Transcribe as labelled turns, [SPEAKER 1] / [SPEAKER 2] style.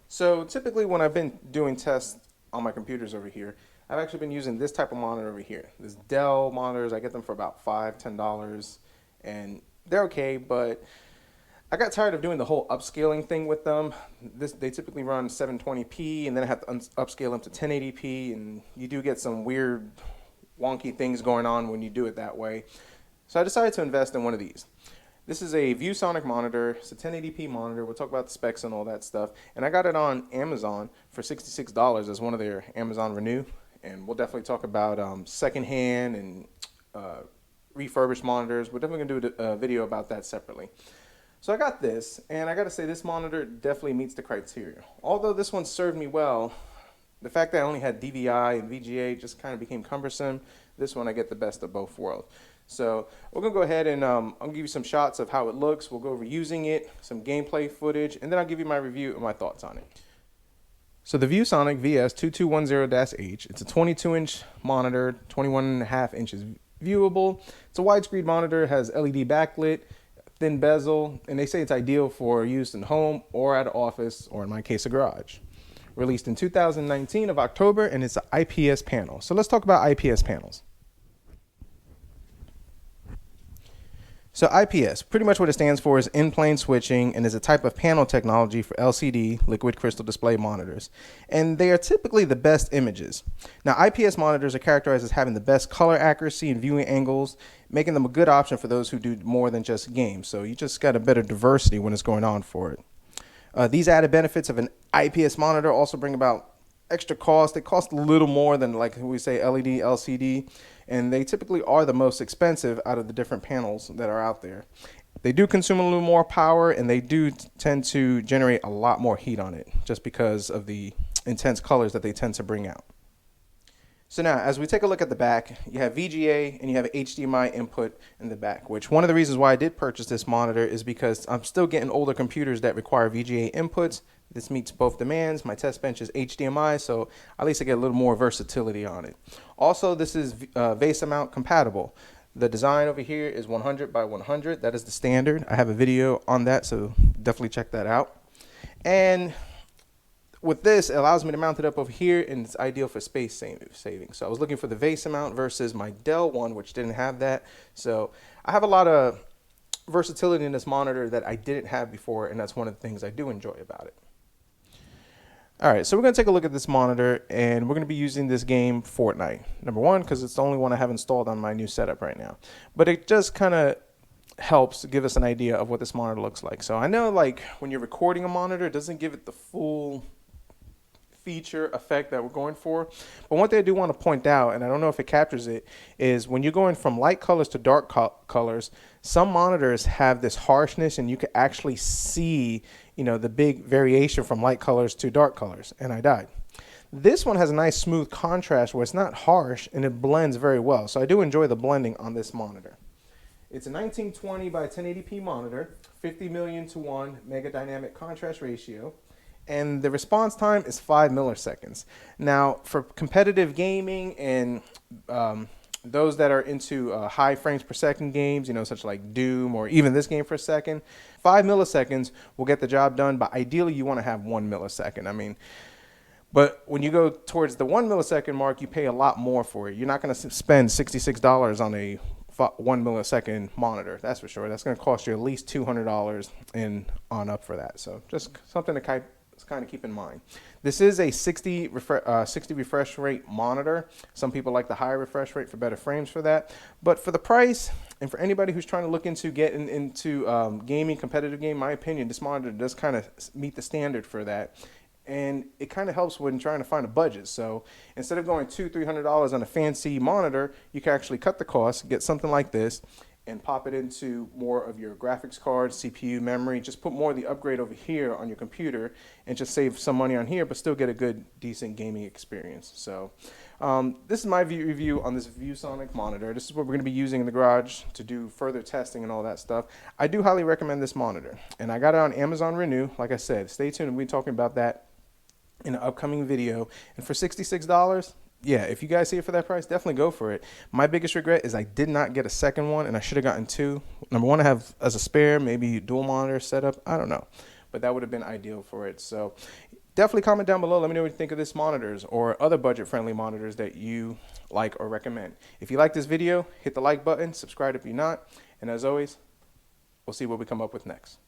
[SPEAKER 1] So typically when I've been doing tests on my computers over here, I've actually been using this type of monitor over here. This Dell monitors, I get them for about $5, $10, and they're okay, but I got tired of doing the whole upscaling thing with them. They typically run 720p, and then I have to upscale them to 1080p, and you do get some weird, wonky things going on when you do it that way. So I decided to invest in one of these. This is a ViewSonic monitor. It's a 1080p monitor. We'll talk about the specs and all that stuff. And I got it on Amazon for $66 as one of their Amazon Renew. And we'll definitely talk about secondhand and refurbished monitors. We're definitely going to do a video about that separately. So I got this, and I got to say this monitor definitely meets the criteria. Although this one served me well, the fact that I only had DVI and VGA just kind of became cumbersome. This one I get the best of both worlds. So we're going to go ahead and I'll give you some shots of how it looks. We'll go over using it, some gameplay footage, and then I'll give you my review and my thoughts on it. So the ViewSonic VS2210-H, it's a 22-inch monitor, 21.5 inches viewable. It's a widescreen monitor, has LED backlit, thin bezel, and they say it's ideal for use in home or at an office, or in my case, a garage. Released in 2019 of October, and it's an IPS panel. So let's talk about IPS panels. So IPS, pretty much what it stands for is in-plane switching, and is a type of panel technology for LCD, liquid crystal display monitors. And they are typically the best images. Now IPS monitors are characterized as having the best color accuracy and viewing angles, making them a good option for those who do more than just games. So you just got a better diversity when it's going on for it. These added benefits of an IPS monitor also bring about extra cost. They cost a little more than, like we say, LED, LCD, and they typically are the most expensive out of the different panels that are out there. They do consume a little more power, and they do tend to generate a lot more heat on it just because of the intense colors that they tend to bring out. So now, as we take a look at the back, you have VGA and you have HDMI input in the back, which one of the reasons why I did purchase this monitor is because I'm still getting older computers that require VGA inputs. This meets both demands. My test bench is HDMI, so at least I get a little more versatility on it. Also, this is VESA mount compatible. The design over here is 100 by 100. That is the standard. I have a video on that, so definitely check that out. And with this, it allows me to mount it up over here, and it's ideal for space saving. So I was looking for the VESA mount versus my Dell one, which didn't have that. So I have a lot of versatility in this monitor that I didn't have before, and that's one of the things I do enjoy about it. All right, so we're going to take a look at this monitor, and we're going to be using this game Fortnite. Number one, because it's the only one I have installed on my new setup right now. But it just kind of helps give us an idea of what this monitor looks like. So I know, like, when you're recording a monitor, it doesn't give it the full feature effect that we're going for. But one thing I do want to point out, and I don't know if it captures it, is when you're going from light colors to dark colors, some monitors have this harshness, and you can actually see, you know, the big variation from light colors to dark colors, and I died. This one has a nice smooth contrast where it's not harsh and it blends very well. So I do enjoy the blending on this monitor. It's a 1920 by 1080p monitor, 50 million to 1 mega dynamic contrast ratio, and the response time is 5 milliseconds. Now, for competitive gaming and those that are into high frames per second games, you know, such like Doom or even this game for a second, 5 milliseconds will get the job done, but ideally you want to have 1 millisecond. I mean, but when you go towards the 1 millisecond mark, you pay a lot more for it. You're not going to spend $66 on a 1 millisecond monitor, that's for sure. That's going to cost you at least $200 and on up for that. So just something to kind of keep in mind. This is a 60 refresh rate monitor. Some people like the higher refresh rate for better frames for that. But for the price, and for anybody who's trying to look into getting into gaming, competitive game, in my opinion, this monitor does kind of meet the standard for that. And it kind of helps when trying to find a budget. So instead of going $200–300 on a fancy monitor, you can actually cut the cost, get something like this, and pop it into more of your graphics card, CPU, memory. Just put more of the upgrade over here on your computer and just save some money on here, but still get a good, decent gaming experience. So this is my review on this ViewSonic monitor. This is what we're going to be using in the garage to do further testing and all that stuff. I do highly recommend this monitor, and I got it on Amazon Renew. Like I said, stay tuned. We'll be talking about that in an upcoming video. And for $66, yeah, if you guys see it for that price, definitely go for it. My biggest regret is I did not get a second one, and I should have gotten two. Number one, I have as a spare, maybe dual monitor setup. I don't know, but that would have been ideal for it. So definitely comment down below. Let me know what you think of this monitors or other budget-friendly monitors that you like or recommend. If you like this video, hit the like button, subscribe if you're not, and as always, we'll see what we come up with next.